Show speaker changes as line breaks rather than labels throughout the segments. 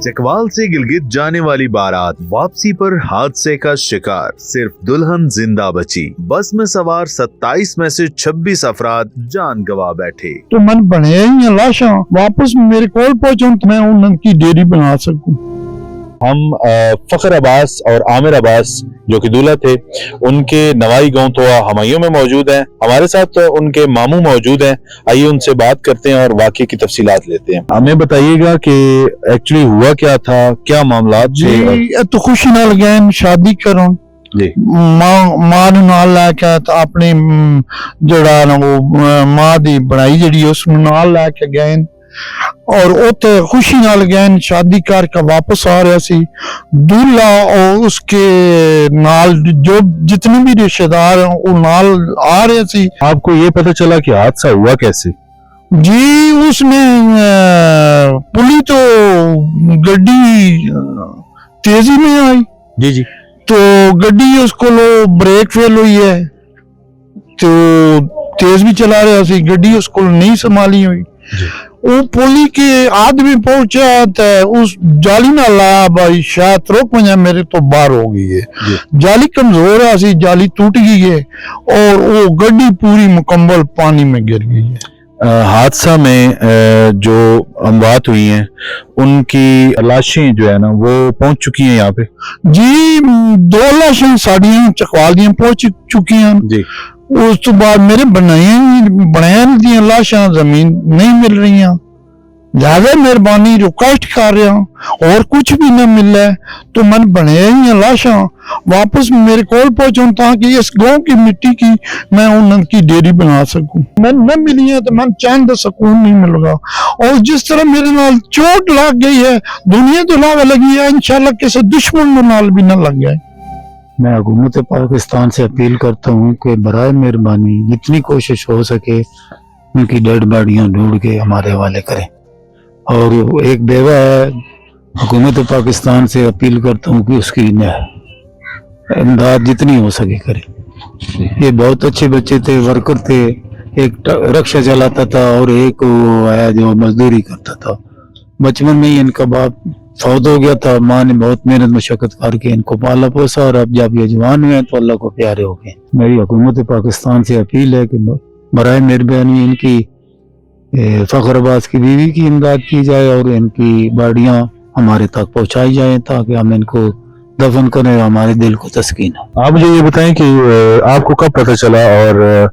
चकवाल से गिलगित जाने वाली बारात वापसी पर हादसे का शिकार, सिर्फ दुल्हन जिंदा बची। बस में सवार 27 में से 26 अफराद जान गंवा बैठे।
तो मन बने ही लाशा वापस मेरे कोल पहुंचूं तो मैं उनकी डेयरी बना सकूं।
हम फखर अब्बास और आमिर अब्बास जो कि दूल्हा थे, उनके नवाई गांव तो हमायूं में मौजूद हैं। हमारे साथ उनके मामू मौजूद हैं। आइए उनसे बात करते हैं और वाकये की तफसीलात लेते हैं। हमें बताइएगा कि एक्चुअली हुआ क्या था, क्या मामला थे?
तो खुशी नाल गए शादी करो
जी,
मां नाल लैके अपनी जड़ा ना वो मां दी बनाई जड़ी उस नाल लैके गए और उते खुशी नाल गए शादी करके वापस आ रहा सी। दूल्हा और उसके नाल जो जितने भी रिश्तेदार हैं वो नाल आ रहे सी।
आपको ये पता चला कि हादसा हुआ कैसे?
जी, उसमें पुली तो गड्डी तेजी में आई
जी जी,
तो गड्डी उसको लो ब्रेक फेल हुई है तो तेज भी चला रहा सी, गड्डी उसको नहीं संभाली हुई। वो पुली के आदमी पहुंचा तो उस जाली ना लाया भाई, शायद रोक वजह मेरे तो बाहर हो गई है। जाली कमजोर है सी, जाली टूट गई है और वो गड्डी पूरी मुकम्मल पानी में गिर गई है।
हादसा में जो अमवात हुई हैं उनकी लाशें जो है ना वो पहुंच चुकी हैं यहाँ पे?
जी, 2 लाशें साड़ियां चकवाल दियां पहुंच चुकी हैं
जी।
उस तो बाद मेरे बनाया दियां लाशां जमीन नहीं मिल रही हैं। ज्यादा मेहरबानी रिक्वेस्ट कर रहा हूं और कुछ भी न मिल रहा है तो मन बने ही लाशां वापस मेरे कोल पहुंचूं ताकि इस गांव की मिट्टी की मैं उनकी डेयरी बना सकूं। मैं न मिली है तो मन चैन दा सुकून नहीं मिलेगा। और जिस तरह मेरे नाल चोट लग गई है, दुनिया तो लाग लगी है, इंशाल्लाह किसी दुश्मन नाल भी न लग जाए।
मैं हुकूमत पाकिस्तान से अपील करता हूँ कि बराए मेहरबानी जितनी कोशिश हो सके उनकी डेड बॉडियां ढूंढ के हमारे हवाले करें। और एक बेवा है, हुकूमत पाकिस्तान से अपील करता हूँ कि उसकी इमदाद जितनी हो सके करें। ये बहुत अच्छे बच्चे थे, वर्कर थे, एक रिक्शा चलाता था और एक वो है जो मजदूरी करता था। बचपन में ही इनका बाप फौत हो गया था, माँ ने बहुत मेहनत मशक्कत करके इनको पाला पोसा और अब जब ये जवान हुए तो अल्लाह को प्यारे हो गए। मेरी हुकूमत पाकिस्तान से अपील है कि बराए मेहरबानी इनकी फखर अब्बास की बीवी की इमदाद की जाए और इनकी बॉडियां हमारे तक पहुंचाई जाए ताकि हम इनको दफन करें, हमारे दिल को तस्कीन है।
आप मुझे ये बताएं कि आपको कब पता चला और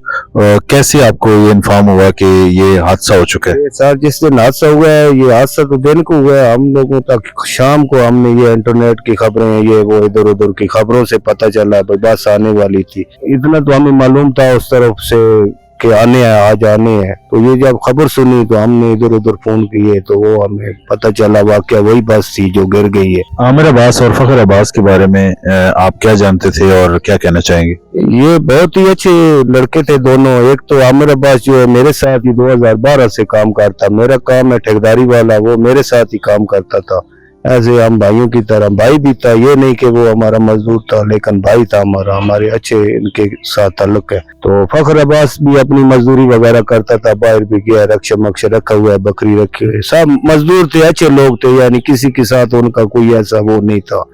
कैसे आपको ये इन्फॉर्म हुआ कि ये हादसा हो चुका है?
सर, जिस दिन हादसा हुआ है, ये हादसा तो दिन को हुआ है, हम लोगों तक शाम को हमने ये इंटरनेट की खबरें ये वो इधर उधर की खबरों से पता चला बस आने वाली थी। इतना तो हमें मालूम था उस तरफ से कि आने हैं, आज आने हैं। तो ये जब खबर सुनी तो हमने इधर उधर फोन किए तो वो हमें पता चला वाकया वही बस थी जो गिर गई है।
आमिर अब्बास और फखर अब्बास के बारे में आप क्या जानते थे और क्या कहना चाहेंगे?
ये बहुत ही अच्छे लड़के थे दोनों। एक तो आमिर अब्बास जो है मेरे साथ ही 2012 से काम करता, मेरा काम है ठेकेदारी वाला, वो मेरे साथ ही काम करता था। ऐसे हम भाइयों की तरह, भाई भी था, ये नहीं कि वो हमारा मजदूर था लेकिन भाई था हमारा, हमारे अच्छे इनके साथ ताल्लुक है। तो फखर अब्बास भी अपनी मजदूरी वगैरह करता था, बाहर भी गया, रक्षा मक्ष रखा हुआ है, बकरी रखी हुई, सब मजदूर थे, अच्छे लोग थे, यानी किसी के साथ उनका कोई ऐसा वो नहीं था।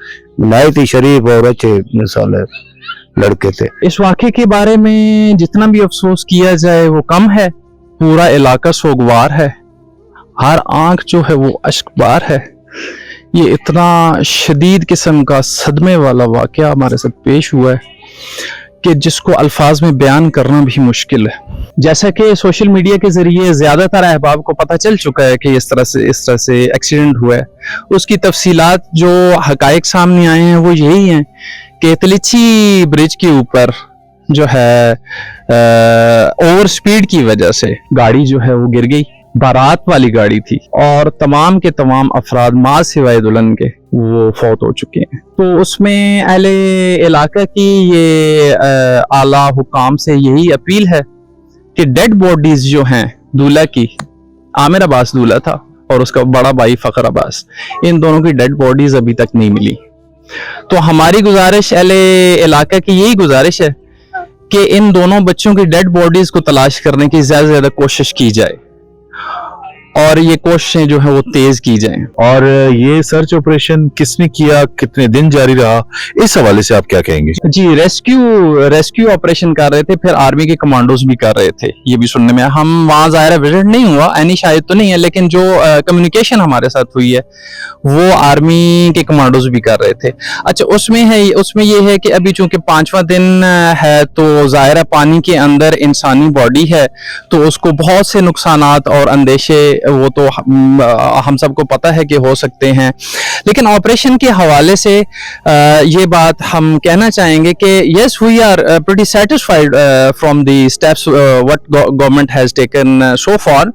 नहायत ही शरीफ और अच्छे मिसाल लड़के थे।
इस वाक़े के बारे में जितना भी अफसोस किया जाए वो कम है। पूरा इलाका सोगवार है, हर आंख जो है वो अश्कबार है। ये इतना शदीद किस्म का सदमे वाला वाक़या हमारे साथ पेश हुआ है कि जिसको अल्फाज में बयान करना भी मुश्किल है। जैसा कि सोशल मीडिया के जरिए ज़्यादातर अहबाब को पता चल चुका है कि इस तरह से एक्सीडेंट हुआ है, उसकी तफसीलात जो हकायक सामने आए हैं वो यही हैं कि तलिची ब्रिज के ऊपर जो है ओवर स्पीड की वजह से गाड़ी जो है वो गिर गई। बारात वाली गाड़ी थी और तमाम के तमाम अफराद माँ सिवाय दुल्हन के वो फौत हो चुके हैं। तो उसमें अहले इलाका की ये आला हुकाम से यही अपील है कि डेड बॉडीज जो हैं दूल्हा की, आमिर अब्बास दूल्हा था और उसका बड़ा भाई फखर अब्बास, इन दोनों की डेड बॉडीज अभी तक नहीं मिली। तो हमारी गुजारिश अहले इलाका की यही गुजारिश है कि इन दोनों बच्चों की डेड बॉडीज को तलाश करने की ज्यादा से ज्यादा कोशिश की जाए اور یہ کوششیں جو ہیں وہ تیز کی جائیں.
اور یہ سرچ آپریشن کس نے کیا, کتنے دن جاری رہا, اس حوالے سے آپ کیا کہیں گے؟
جی ریسکیو آپریشن کر رہے تھے, پھر آرمی کے کمانڈوز بھی کر رہے تھے. یہ بھی سننے میں ہم وہاں ظاہر وزٹ نہیں ہوا, اینی شاید تو نہیں ہے, لیکن جو کمیونیکیشن ہمارے ساتھ ہوئی ہے وہ آرمی کے کمانڈوز بھی کر رہے تھے. اچھا, اس میں یہ ہے کہ ابھی چونکہ 5واں دن ہے تو ظاہر ہے پانی کے اندر انسانی باڈی ہے تو اس کو بہت سے نقصانات اور اندیشے وہ تو ہم سب کو پتہ ہے کہ ہو سکتے ہیں. لیکن آپریشن کے حوالے سے یہ بات ہم کہنا چاہیں گے کہ yes we are pretty satisfied from the steps what government has taken so far,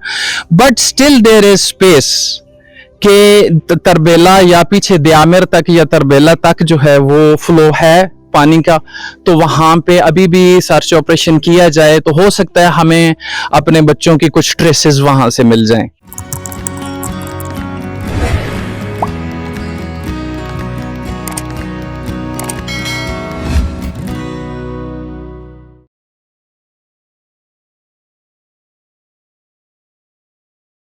but still there is space کہ تربیلا یا پیچھے دیامر تک یا تربیلا تک جو ہے وہ فلو ہے پانی کا, تو وہاں پہ ابھی بھی سرچ آپریشن کیا جائے تو ہو سکتا ہے ہمیں اپنے بچوں کی کچھ ٹریسز وہاں سے مل جائیں.